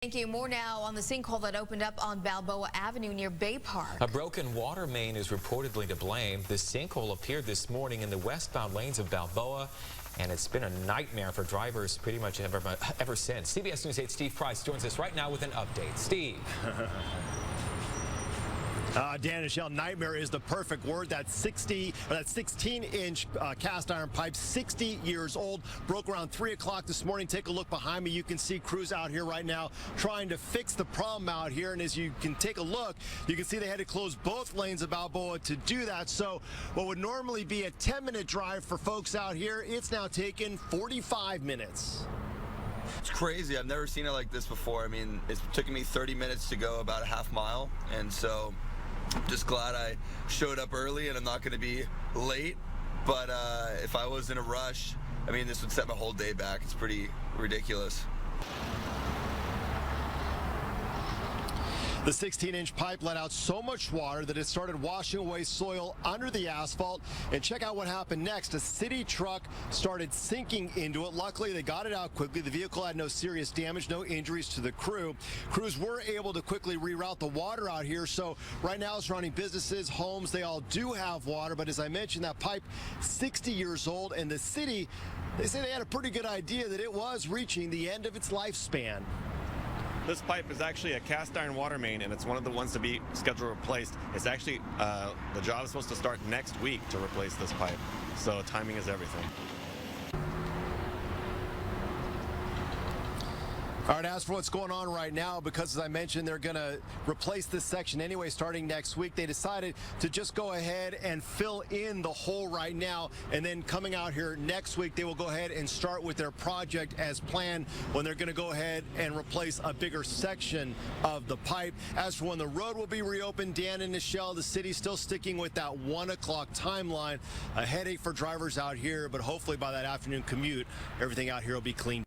Thank you. More now on the sinkhole that opened up on Balboa Avenue near Bay Park. A broken water main is reportedly to blame. The sinkhole appeared this morning in the westbound lanes of Balboa, and it's been a nightmare for drivers pretty much ever since. CBS News 8's Steve Price joins us right now with an update. Steve. Dan and Michelle, nightmare is the perfect word. That 16-inch cast iron pipe, 60 years old, broke around 3 o'clock this morning. Take a look behind me. You can see crews out here right now trying to fix the problem out here. And as you can take a look, you can see they had to close both lanes of Balboa to do that. So what would normally be a 10-minute drive for folks out here, it's now taken 45 minutes. It's crazy. I've never seen it like this before. I mean, it's taken me 30 minutes to go about a half mile, and so I'm just glad I showed up early and I'm not going to be late. But if I was in a rush, I mean, this would set my whole day back. It's pretty ridiculous. The 16-inch pipe let out so much water that it started washing away soil under the asphalt. And check out what happened next. A city truck started sinking into it. Luckily, they got it out quickly. The vehicle had no serious damage, no injuries to the crew. Crews were able to quickly reroute the water out here. So right now, surrounding businesses, homes, they all do have water. But as I mentioned, that pipe, 60 years old, and the city, they say they had a pretty good idea that it was reaching the end of its lifespan. This pipe is actually a cast iron water main, and it's one of the ones to be scheduled replaced. It's actually, the job is supposed to start next week to replace this pipe. So timing is everything. All right, as for what's going on right now, because as I mentioned, they're going to replace this section anyway starting next week, they decided to just go ahead and fill in the hole right now. And then coming out here next week, they will go ahead and start with their project as planned when they're going to go ahead and replace a bigger section of the pipe. As for when the road will be reopened, Dan and Michelle, the city's still sticking with that 1 o'clock timeline. A headache for drivers out here, but hopefully by that afternoon commute, everything out here will be cleaned.